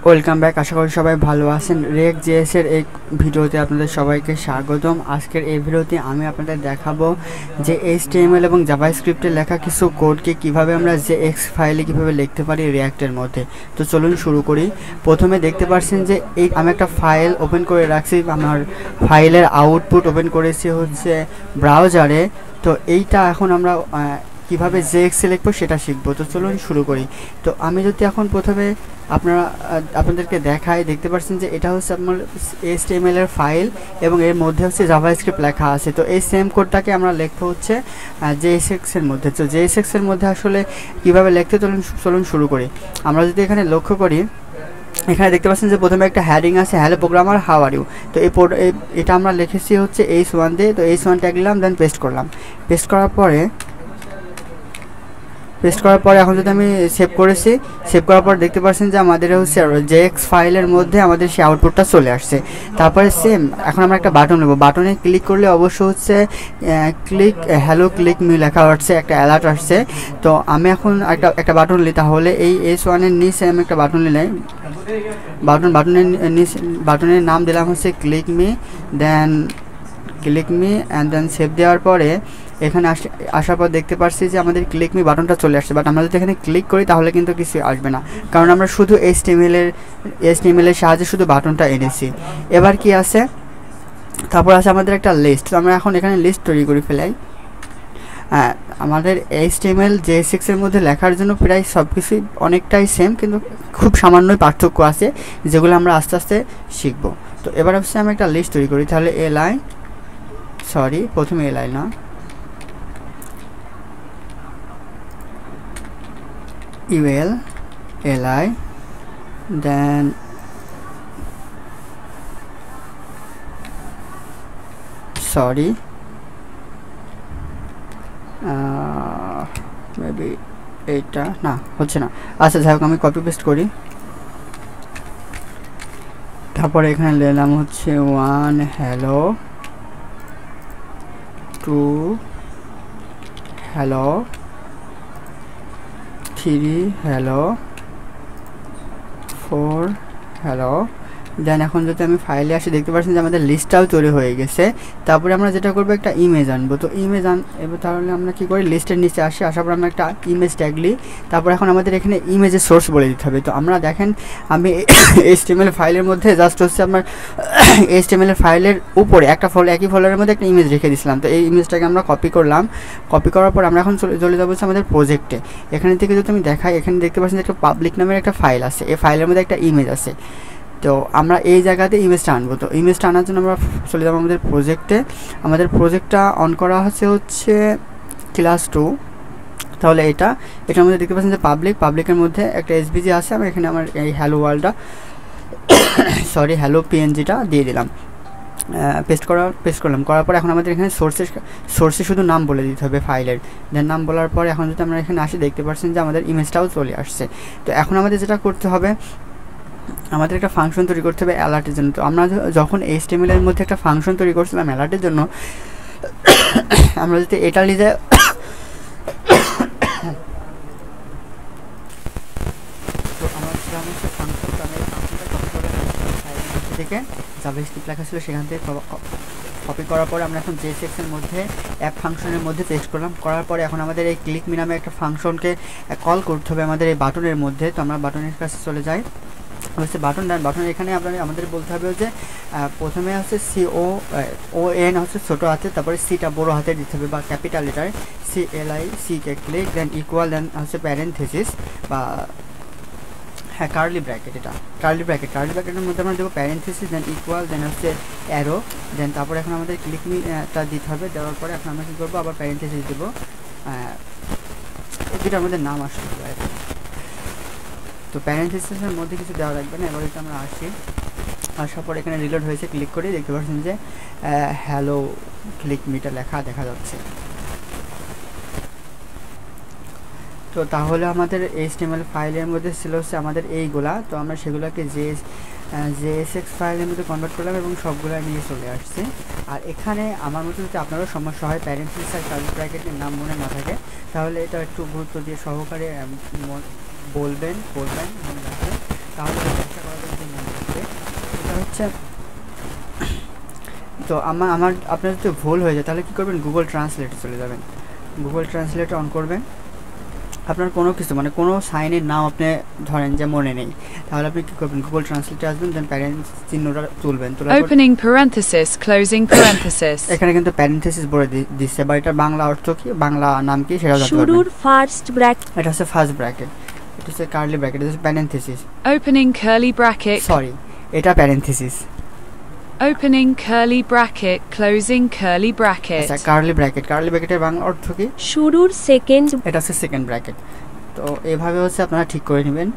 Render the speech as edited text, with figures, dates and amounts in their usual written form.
Welcome back. আশা করি সবাই ভালো আছেন। রিয়েক্ট জেএস এর এই ভিডিওতে আপনাদের সবাইকে স্বাগতম। আজকের এই ভিডিওতে আমি আপনাদের দেখাবো যে HTML এবং জাভাস্ক্রিপ্টে লেখা কিছু কোডকে কিভাবে আমরা JX ফাইলে কিভাবে লিখতে পারি রিয়াক্টের মধ্যে। তো চলুন শুরু করি। প্রথমে দেখতে পাচ্ছেন যে আমি একটা ফাইল ওপেন করে রাখছি। আমার ফাইলের আউটপুট ওপেন করেছি হচ্ছে ব্রাউজারে। তো এইটা এখন আমরা কিভাবে JX লিখবো সেটা শিখবো। তো চলুন শুরু করি। তো আমি যদি এখন প্রথমে আপনাদেরকে দেখাই, দেখতে পাচ্ছেন যে এটা হচ্ছে আপনার HTML এর ফাইল এবং এর মধ্যে হচ্ছে জাভাস্ক্রিপ্ট লেখা আছে। তো এই সেম কোডটাকে আমরা লিখবো হচ্ছে JSX এর মধ্যে। তো JSX এর মধ্যে আসলে কিভাবে লিখতে চলুন শুরু করি। আমরা যদি এখানে লক্ষ্য করি, এখানে দেখতে পাচ্ছেন যে প্রথমে একটা হেডিং আছে, hello programmer how are you. তো এটা আমরা লিখেছি হচ্ছে H1 দিয়ে। তো H1 ট্যাগ দিলাম, দেন পেস্ট করলাম। পেস্ট করার পরে এখন যদি আমি সেভ করার পর দেখতে পাচ্ছেন যে আমাদের হচ্ছে JX ফাইলের মধ্যে আমাদের সেই আউটপুটটা চলে আসছে। তারপরে সেম এখন আমরা একটা বাটন নেব। বাটনে ক্লিক করলে অবশ্য হচ্ছে ক্লিক মি লেখা আসছে, একটা অ্যালার্ট আসছে। তো আমি এখন একটা বাটন নিই। তাহলে এই H1 এর নিচে আমি একটা বাটন নিলাম। বাটনের নাম দিলাম হচ্ছে click me and then save দেওয়ার পরে এখানে আসার পর দেখতে পাচ্ছি যে আমাদের ক্লিক মি বাটনটা চলে আসছে। বাট আমরা যদি এখানে ক্লিক করি তাহলে কিন্তু কিছু আসবে না, কারণ আমরা শুধু HTML এর সাহায্যে শুধু বাটনটা এনেছি। এবার কি আছে, তারপর আছে আমাদের একটা লিস্ট। আমরা এখন এখানে লিস্ট তৈরি করে ফেলাই। আমাদের HTML JSX এর মধ্যে লেখার জন্য প্রায় সব কিছুই অনেকটাই সেম, কিন্তু খুব সামান্যই পার্থক্য আছে যেগুলো আমরা আস্তে আস্তে শিখব। তো এবার হচ্ছে আমি একটা লিস্ট তৈরি করি। তাহলে প্রথমে li না, ul li then মেবি এইটা না হচ্ছে না। আচ্ছা যাই হোক, আমি কপি পেস্ট করি। তারপরে এখানে নিলাম হচ্ছে 1 হ্যালো, 2 হ্যালো, 3 হ্যালো, 4 হ্যালো। দেন এখন যদি আমি ফাইলে আসি, দেখতে পাচ্ছেন যে আমাদের লিস্টটাও তৈরি হয়ে গেছে। তারপরে আমরা যেটা করবো, একটা ইমেজ আনবো। তো এবার তাহলে আমরা কী করি, লিস্টের নিচে আসার পর আমরা একটা ইমেজ ট্যাগ নিই। তারপর এখন আমাদের এখানে ইমেজের সোর্স বলে দিতে হবে। তো আমরা দেখেন আমি HTML ফাইলের মধ্যে জাস্ট হচ্ছে আমার HTML ফাইলের উপরে একই ফোল্ডারের মধ্যে একটা ইমেজ রেখে দিয়েছিলাম। তো এই ইমেজটাকে আমরা কপি করলাম। কপি করার পর আমরা এখন চলে যাবো আমাদের প্রজেক্টে। এখানে থেকে যদি আমি দেখাই, এখানে দেখতে পাচ্ছেন যে একটা পাবলিক নামের একটা ফাইল আছে। এই ফাইলের মধ্যে একটা ইমেজ আছে। তো আমরা এই জায়গাতে ইমেজটা আনবো। তো ইমেজটা আনার জন্য আমরা চলে যাবো আমাদের প্রজেক্টে। আমাদের প্রজেক্টটা অন করা হচ্ছে ক্লাস 2। তাহলে এটার মধ্যে দেখতে পাচ্ছেন যে পাবলিকের মধ্যে একটা SVG আছে। আমি এখানে আমার এই হ্যালো ওয়ার্ল্ডটা হ্যালো PNGটা দিয়ে দিলাম। পেস্ট করলাম। করার পর এখন আমাদের এখানে সোর্সে শুধু নাম বলে দিতে হবে ফাইলের। দেন নাম বলার পরে এখন যদি আমরা এখানে আসি, দেখতে পাচ্ছেন যে আমাদের ইমেজটাও চলে আসছে। তো এখন আমাদের যেটা করতে হবে, আমাদের একটা ফাংশন তৈরি করতে হবে অ্যালার্টের জন্য। তো আমরা যখন HTML এর মধ্যে একটা ফাংশন তৈরি করছিলাম অ্যালার্টের জন্য, আমরা যদি এটা লিখে তো আমার ফাংশনটা কপি করে থেকে জাভাস্ক্রিপ্ট লেখা ছিল সেখান থেকে কপি করার পরে আমরা এখন JSX এর মধ্যে অ্যাপ ফাংশনের মধ্যে পেস্ট করলাম। করার পরে এখন আমাদের এই ক্লিক মি নামে একটা ফাংশনকে কল করতে হবে আমাদের এই বাটনের মধ্যে। তো আমরা বাটনের কাছে চলে যাই। হচ্ছে বাটন এখানে আমাদের বলতে হবে যে প্রথমে হচ্ছে CON হচ্ছে ছোটো হাতে, তারপরে সিটা বড়ো হাতে দিতে হবে বা ক্যাপিটাল লেটার CLIC কে ক্লিক, দেন ইকুয়াল, দেন হচ্ছে প্যারেন্থেসিস বা কার্লি ব্র্যাকেট। কার্লি ব্র্যাকেটের মধ্যে আমরা দেবো প্যারেন্থেসিস, দেন ইকুয়াল, দেন হচ্ছে অ্যারো, দেন তারপরে এখন আমাদের ক্লিক মিটা দিতে হবে। দেওয়ার পরে এখন আমরা কী করবো, আবার প্যারেন্থেসিস দেবো। যেটা আমাদের নাম আসতে হবে। তো প্যারেন্থেসিসের মধ্যে কিছু দেওয়া লাগবে না। এবার আমরা আসার পর এখানে রিলোড হয়েছে, ক্লিক করে দেখতে পাচ্ছেন যে হ্যালো ক্লিক মিটা লেখা দেখা যাচ্ছে। তো তাহলে আমাদের HTML ফাইলের মধ্যে ছিল হচ্ছে আমাদের এইগুলা। তো আমরা সেগুলোকে JSX ফাইলের মধ্যে কনভার্ট করলাম এবং সবগুলো নিয়ে চলে আসছে। আর এখানে আমার মতো যদি আপনারও সমস্যা হয়, প্যারেন্থেসিস আর কার্লি ব্র্যাকেটের নাম মনে না থাকে, তাহলে এটা একটু গুরুত্ব দিয়ে সহকারে বলবেন মনে রাখবেন, তাহলে চেষ্টা করা হচ্ছে তো আমার আপনার যদি ভুল হয়ে যায় তাহলে কী করবেন, গুগল ট্রান্সলেটে চলে যাবেন। গুগল ট্রান্সলেটে অন করবেন। আপনার কোনো কিছু মানে কোনো সাইনের নাম আপনি ধরেন যে মনে নেই, তাহলে আপনি কী করবেন, গুগল ট্রান্সলেটে আসবেন, দেন প্যারেন্টস চিহ্নটা তুলবেন। Opening parenthesis closing parenthesis. এখানে কিন্তু প্যারেনথেসিস বলে দিচ্ছে, বা এটার বাংলা অর্থ কি, বাংলা নাম কি সেটাও জানতে পারবেন। শুরুর ফার্স্ট ব্র্যাকেট, এটা হচ্ছে ফার্স্ট ব্র্যাকেট, এটা হচ্ছে কার্লি ব্র্যাকেট, এটা হচ্ছে parenthesis. Opening curly bracket, sorry এটা parenthesis. Opening curly bracket closing curly bracket. আচ্ছা কার্লি ব্র্যাকেট, কার্লি ব্র্যাকেটের বাংলা অর্থ কি, শুরুর সেকেন্ড, এটা হচ্ছে সেকেন্ড ব্র্যাকেট। তো এইভাবে হচ্ছে আপনারা ঠিক করে নেবেন।